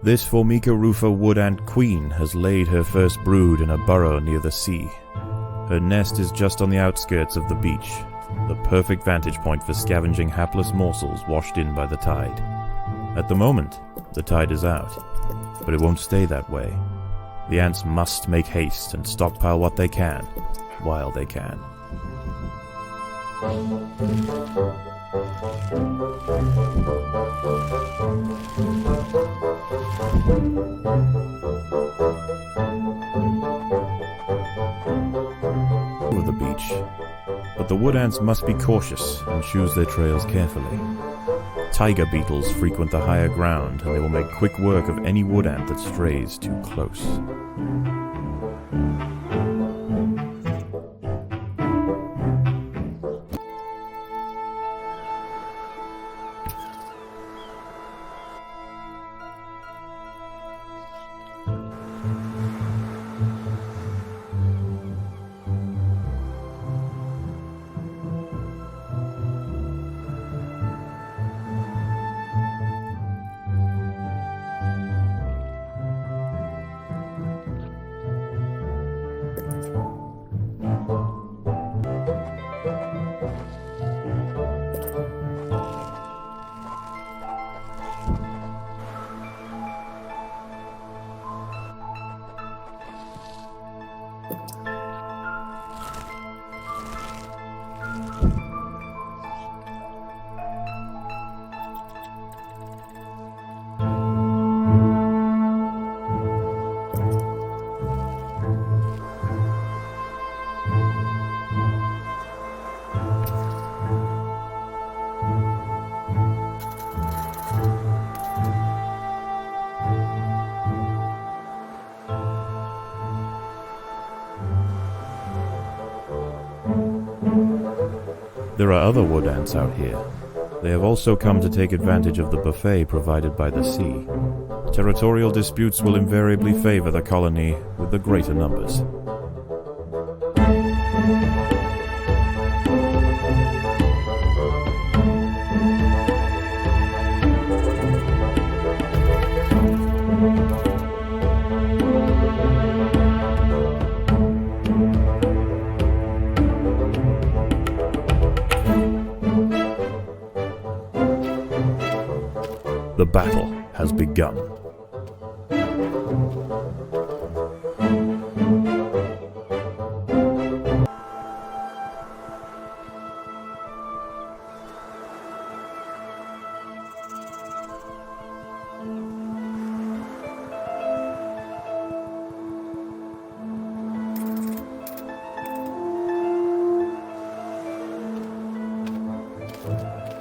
This Formica rufa wood ant queen has laid her first brood in a burrow near the sea. Her nest is just on the outskirts of the beach, the perfect vantage point for scavenging hapless morsels washed in by the tide. At the moment, the tide is out, but it won't stay that way. The ants must make haste and stockpile what they can, while they can. Over the beach, but the wood ants must be cautious and choose their trails carefully. Tiger beetles frequent the higher ground, and they will make quick work of any wood ant that strays too close. There are other wood ants out here. They have also come to take advantage of the buffet provided by the sea. Territorial disputes will invariably favor the colony with the greater numbers. The battle has begun.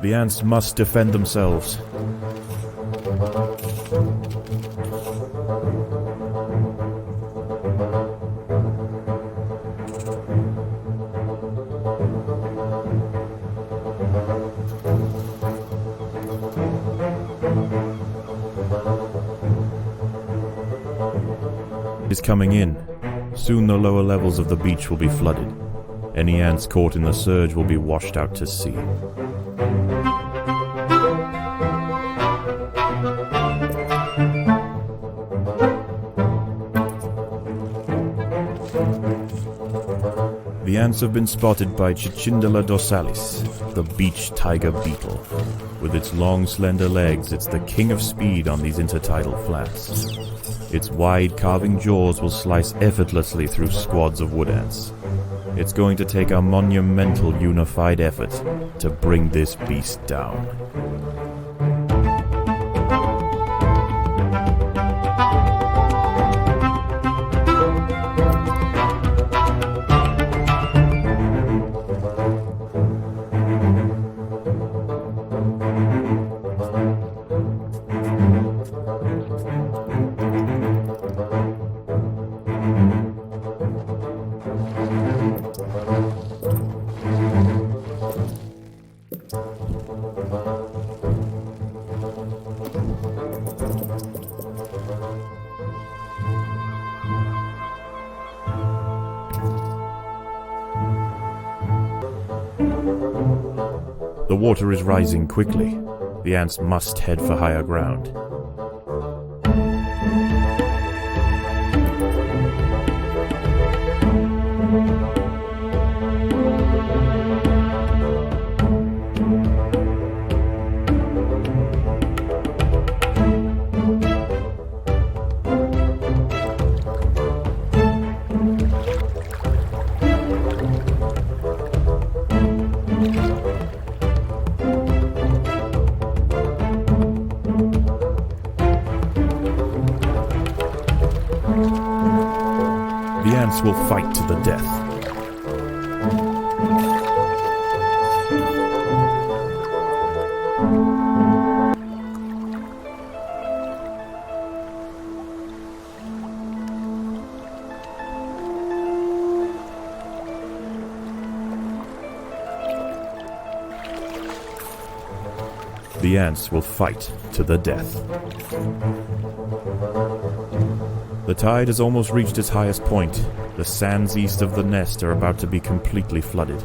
The ants must defend themselves. Is coming in. Soon the lower levels of the beach will be flooded. Any ants caught in the surge will be washed out to sea. The ants have been spotted by Cicindela dorsalis, the beach tiger beetle. With its long, slender legs, it's the king of speed on these intertidal flats. Its wide, carving jaws will slice effortlessly through squads of wood ants. It's going to take a monumental unified effort to bring this beast down. The water is rising quickly. The ants must head for higher ground. The ants will fight to the death. The ants will fight to the death. The tide has almost reached its highest point. The sands east of the nest are about to be completely flooded.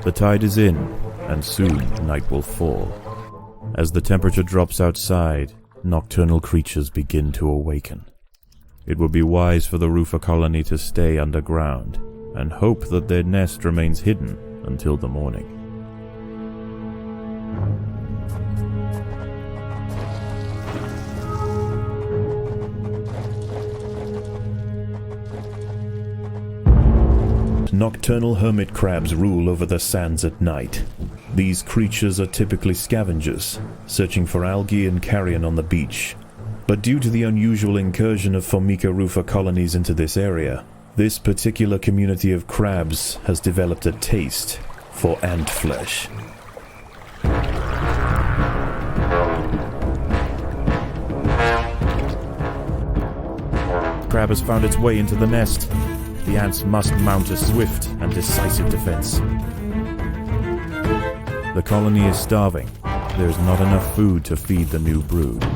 The tide is in, and soon night will fall. As the temperature drops outside, nocturnal creatures begin to awaken. It would be wise for the rufa colony to stay underground, and hope that their nest remains hidden until the morning. Nocturnal hermit crabs rule over the sands at night. These creatures are typically scavengers, searching for algae and carrion on the beach. But due to the unusual incursion of Formica rufa colonies into this area, this particular community of crabs has developed a taste for ant flesh. Crab has found its way into the nest. The ants must mount a swift and decisive defense. The colony is starving. There is not enough food to feed the new brood.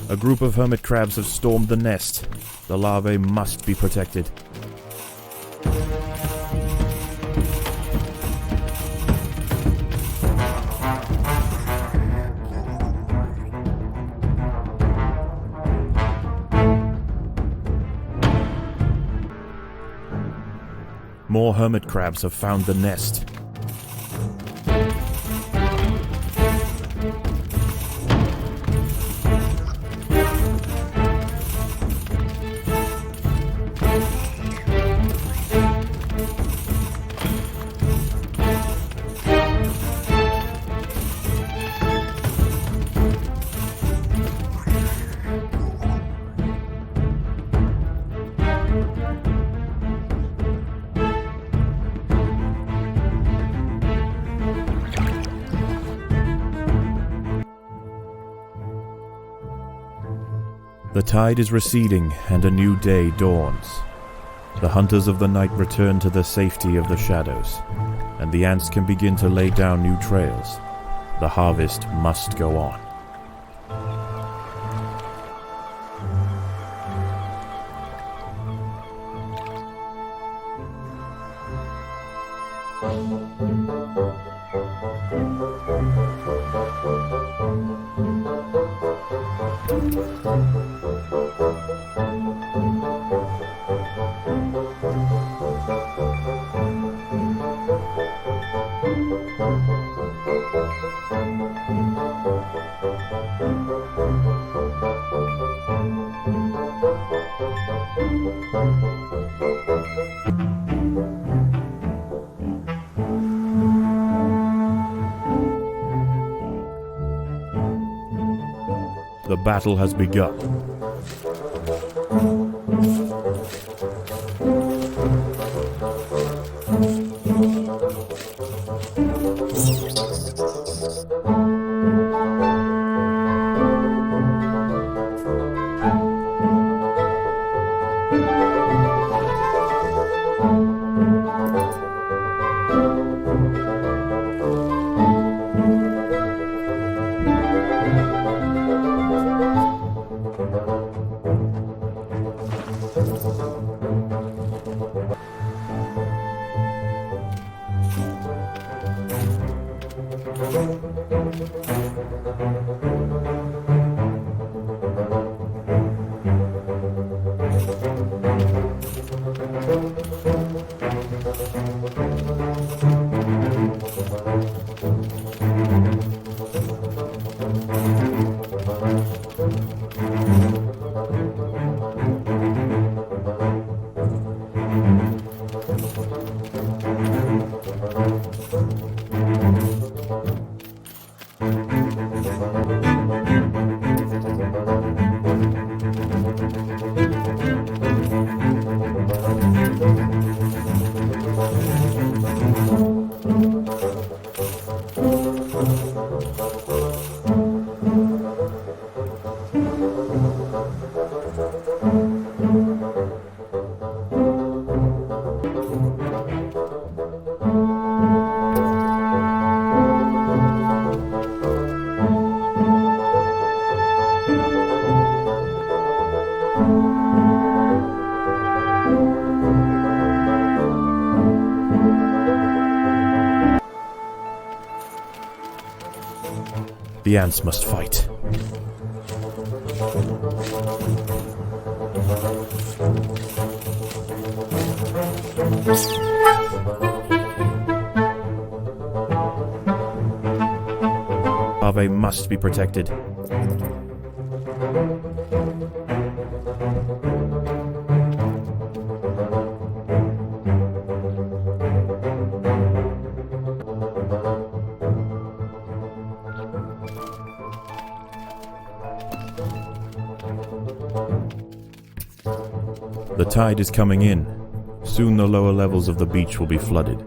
A group of hermit crabs have stormed the nest. The larvae must be protected. More hermit crabs have found the nest. The tide is receding and a new day dawns. The hunters of the night return to the safety of the shadows, and the ants can begin to lay down new trails. The harvest must go on. The battle has begun. The ants must fight. Larvae must be protected. The tide is coming in. Soon the lower levels of the beach will be flooded.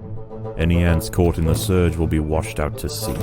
Any ants caught in the surge will be washed out to sea.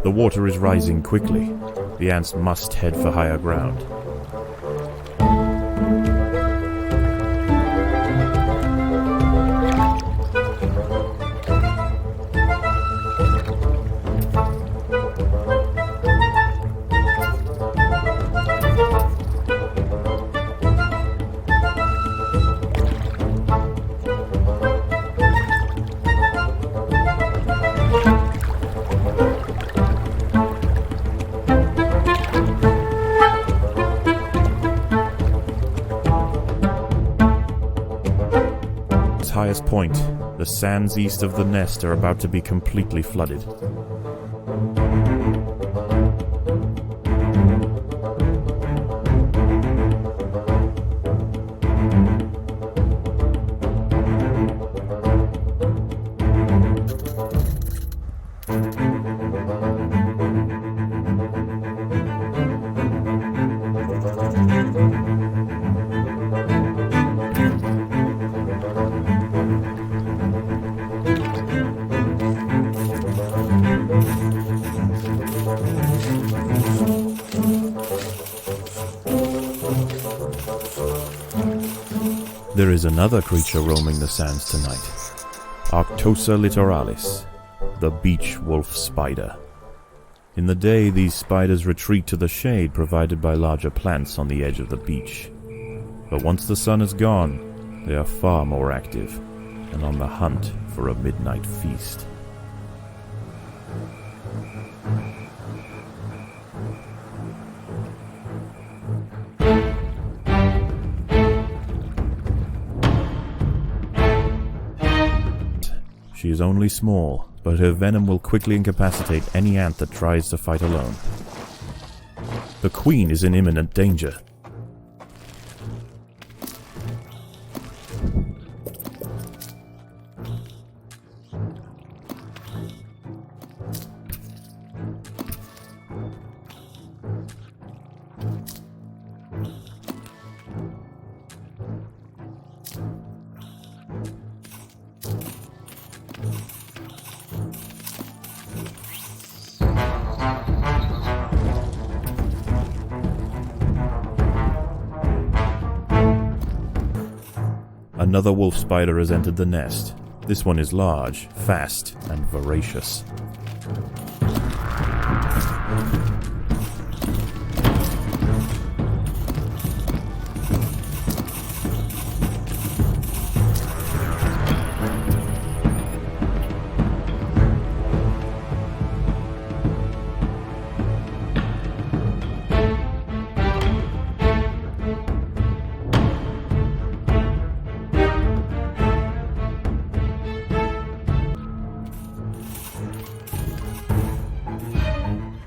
The water is rising quickly. The ants must head for higher ground. Highest point, The sands east of the nest are about to be completely flooded. There is another creature roaming the sands tonight. Arctosa littoralis, the beach wolf spider. In the day, these spiders retreat to the shade provided by larger plants on the edge of the beach. But once the sun is gone, they are far more active and on the hunt for a midnight feast. She is only small, but her venom will quickly incapacitate any ant that tries to fight alone. The queen is in imminent danger. Another wolf spider has entered the nest. This one is large, fast, and voracious.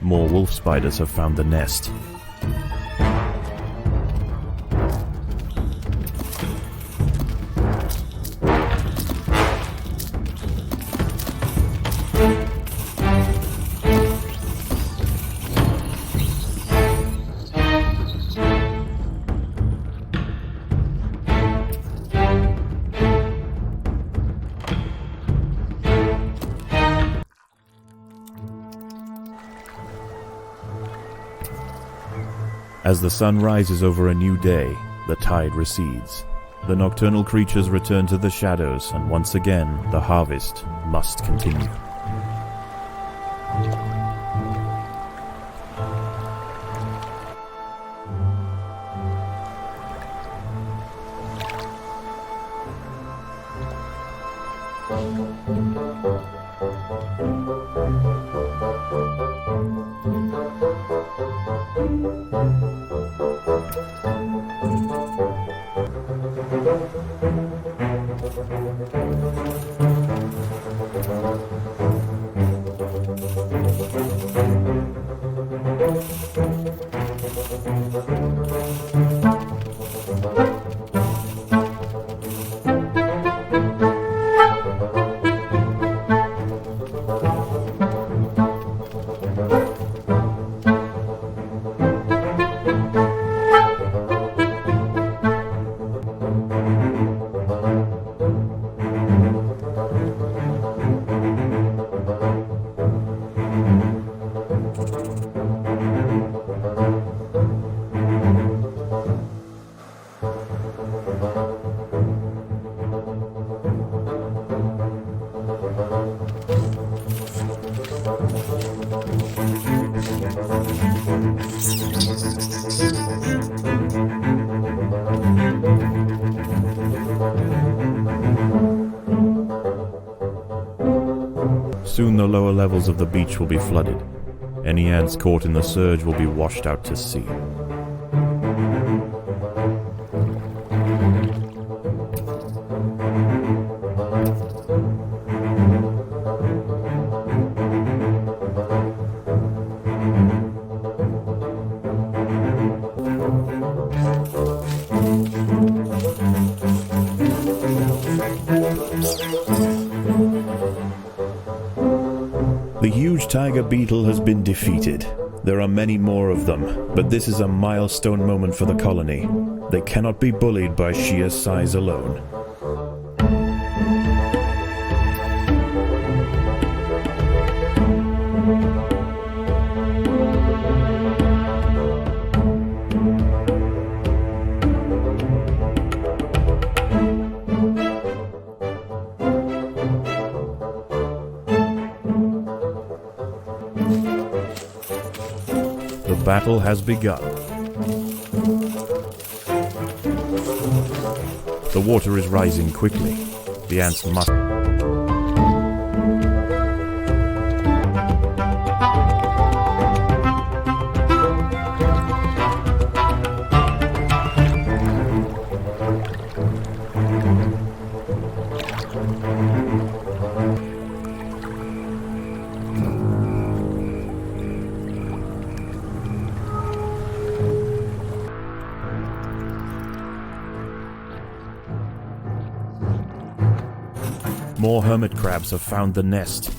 More wolf spiders have found the nest. As the sun rises over a new day, the tide recedes. The nocturnal creatures return to the shadows, and once again, the harvest must continue. Soon the lower levels of the beach will be flooded. Any ants caught in the surge will be washed out to sea. The huge tiger beetle has been defeated. There are many more of them, but this is a milestone moment for the colony. They cannot be bullied by sheer size alone. The battle has begun. The water is rising quickly. The ants must... More hermit crabs have found the nest.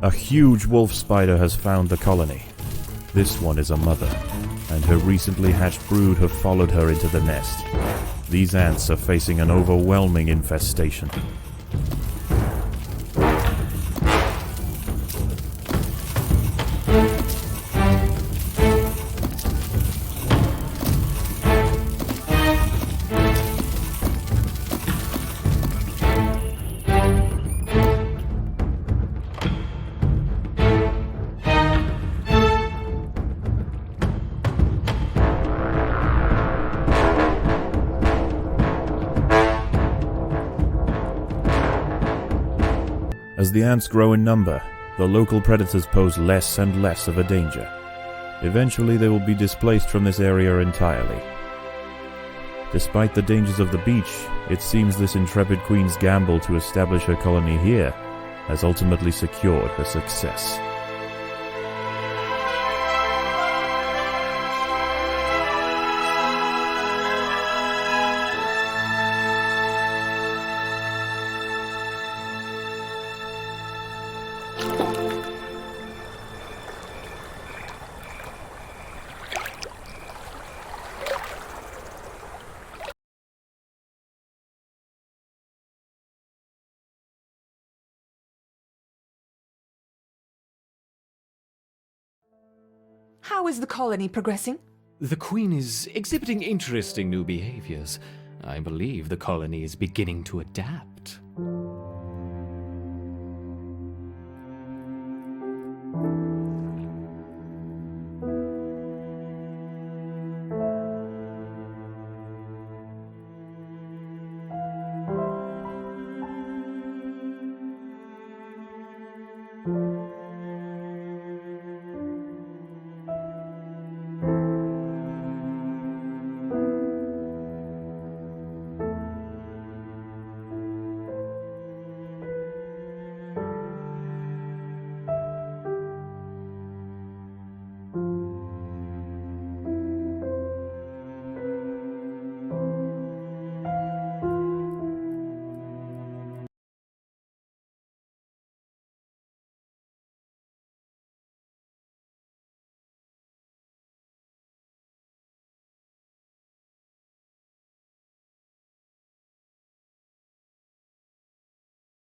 A huge wolf spider has found the colony. This one is a mother, and her recently hatched brood have followed her into the nest. These ants are facing an overwhelming infestation. As the ants grow in number, the local predators pose less and less of a danger. Eventually they will be displaced from this area entirely. Despite the dangers of the beach, it seems this intrepid queen's gamble to establish her colony here has ultimately secured her success. How is the colony progressing? The Queen is exhibiting interesting new behaviors. I believe the colony is beginning to adapt.